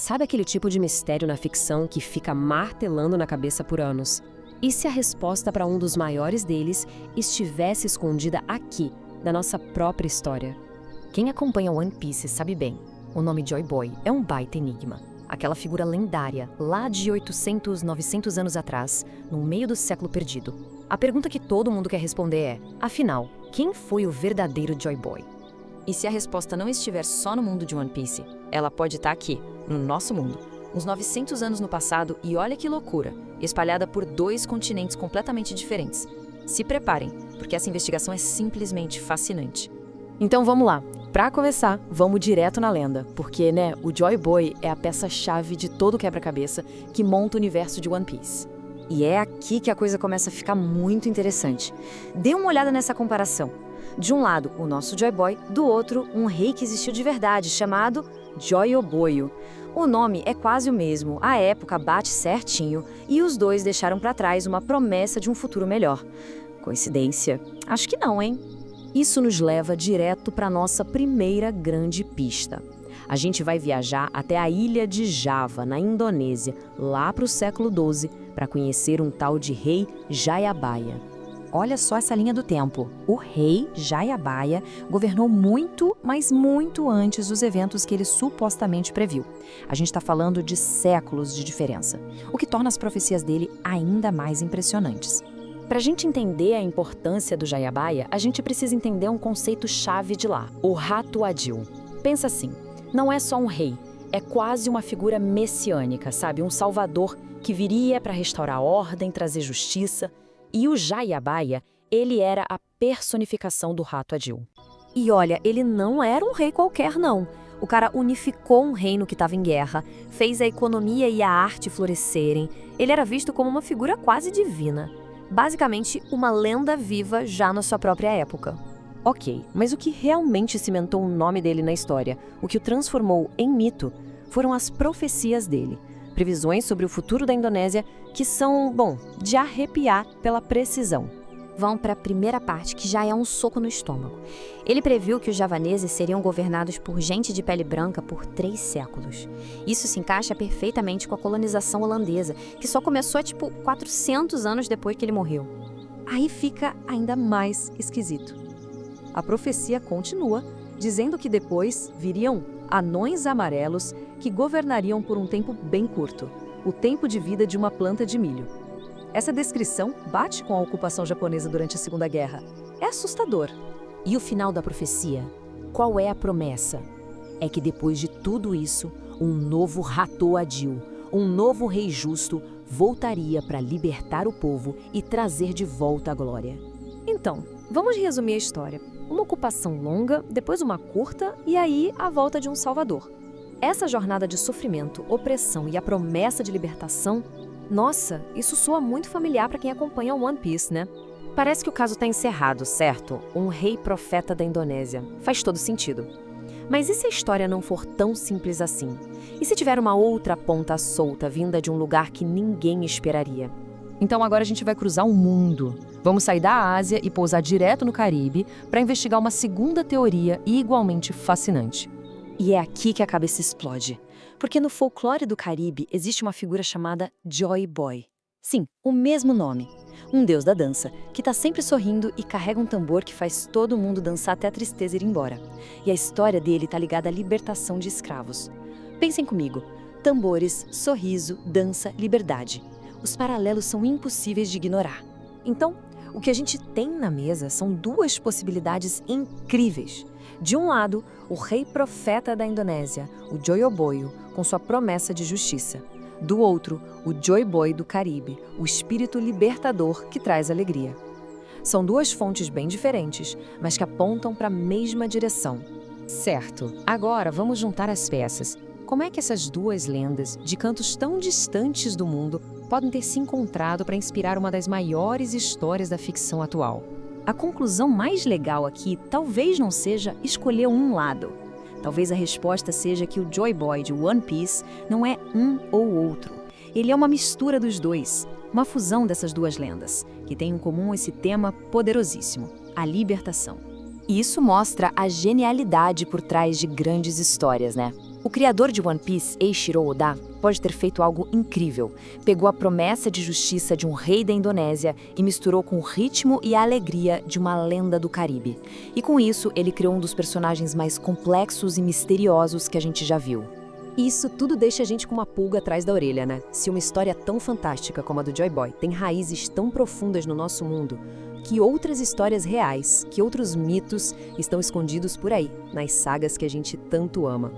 Sabe aquele tipo de mistério na ficção que fica martelando na cabeça por anos? E se a resposta para um dos maiores deles estivesse escondida aqui, na nossa própria história? Quem acompanha One Piece sabe bem, o nome Joy Boy é um baita enigma. Aquela figura lendária, lá de 800, 900 anos atrás, no meio do século perdido. A pergunta que todo mundo quer responder é, afinal, quem foi o verdadeiro Joy Boy? E se a resposta não estiver só no mundo de One Piece, ela pode estar aqui, no nosso mundo, uns 900 anos no passado, e olha que loucura, espalhada por 2 continentes completamente diferentes. Se preparem, porque essa investigação é simplesmente fascinante. Então vamos lá. Para começar, vamos direto na lenda, porque, o Joy Boy é a peça-chave de todo o quebra-cabeça que monta o universo de One Piece. E é aqui que a coisa começa a ficar muito interessante. Dê uma olhada nessa comparação. De um lado, o nosso Joy Boy, do outro, um rei que existiu de verdade, chamado Joy Oboyo. O nome é quase o mesmo, a época bate certinho, e os dois deixaram para trás uma promessa de um futuro melhor. Coincidência? Acho que não, hein? Isso nos leva direto para nossa primeira grande pista. A gente vai viajar até a ilha de Java, na Indonésia, lá para o século XII, para conhecer um tal de rei Jayabaya. Olha só essa linha do tempo. O rei Jayabaya governou muito, mas muito antes dos eventos que ele supostamente previu. A gente está falando de séculos de diferença, o que torna as profecias dele ainda mais impressionantes. Para a gente entender a importância do Jayabaya, a gente precisa entender um conceito-chave de lá, o Ratu Adil. Pensa assim, não é só um rei, é quase uma figura messiânica, sabe? Um salvador que viria para restaurar a ordem, trazer justiça. E o Jayabaya, ele era a personificação do Ratu Adil. E olha, ele não era um rei qualquer, não. O cara unificou um reino que estava em guerra, fez a economia e a arte florescerem. Ele era visto como uma figura quase divina. Basicamente, uma lenda viva já na sua própria época. Ok, mas o que realmente cimentou o nome dele na história, o que o transformou em mito, foram as profecias dele. Previsões sobre o futuro da Indonésia que são, de arrepiar pela precisão. Vão para a primeira parte, que já é um soco no estômago. Ele previu que os javaneses seriam governados por gente de pele branca por 3 séculos. Isso se encaixa perfeitamente com a colonização holandesa, que só começou 400 anos depois que ele morreu. Aí fica ainda mais esquisito. A profecia continua, dizendo que depois viriam anões amarelos que governariam por um tempo bem curto, o tempo de vida de uma planta de milho. Essa descrição bate com a ocupação japonesa durante a Segunda Guerra. É assustador. E o final da profecia? Qual é a promessa? É que depois de tudo isso, um novo Ratu Adil, um novo rei justo, voltaria para libertar o povo e trazer de volta a glória. Então, vamos resumir a história. Uma ocupação longa, depois uma curta e aí a volta de um salvador. Essa jornada de sofrimento, opressão e a promessa de libertação, nossa, isso soa muito familiar para quem acompanha One Piece, né? Parece que o caso está encerrado, certo? Um rei profeta da Indonésia. Faz todo sentido. Mas e se a história não for tão simples assim? E se tiver uma outra ponta solta vinda de um lugar que ninguém esperaria? Então agora a gente vai cruzar o mundo. Vamos sair da Ásia e pousar direto no Caribe para investigar uma segunda teoria igualmente fascinante. E é aqui que a cabeça explode. Porque no folclore do Caribe existe uma figura chamada Joy Boy. Sim, o mesmo nome. Um deus da dança, que está sempre sorrindo e carrega um tambor que faz todo mundo dançar até a tristeza ir embora. E a história dele está ligada à libertação de escravos. Pensem comigo. Tambores, sorriso, dança, liberdade. Os paralelos são impossíveis de ignorar. Então, o que a gente tem na mesa são 2 possibilidades incríveis. De um lado, o rei profeta da Indonésia, o Joy Oboyo, com sua promessa de justiça. Do outro, o Joy Boy do Caribe, o espírito libertador que traz alegria. São 2 fontes bem diferentes, mas que apontam para a mesma direção. Certo, agora vamos juntar as peças. Como é que essas 2 lendas, de cantos tão distantes do mundo, podem ter se encontrado para inspirar uma das maiores histórias da ficção atual? A conclusão mais legal aqui talvez não seja escolher um lado. Talvez a resposta seja que o Joy Boy de One Piece não é um ou outro. Ele é uma mistura dos 2, uma fusão dessas 2 lendas, que tem em comum esse tema poderosíssimo, a libertação. E isso mostra a genialidade por trás de grandes histórias, né? O criador de One Piece, Eiichiro Oda, pode ter feito algo incrível. Pegou a promessa de justiça de um rei da Indonésia e misturou com o ritmo e a alegria de uma lenda do Caribe. E com isso, ele criou um dos personagens mais complexos e misteriosos que a gente já viu. Isso tudo deixa a gente com uma pulga atrás da orelha, né? Se uma história tão fantástica como a do Joy Boy tem raízes tão profundas no nosso mundo, que outras histórias reais, que outros mitos estão escondidos por aí, nas sagas que a gente tanto ama?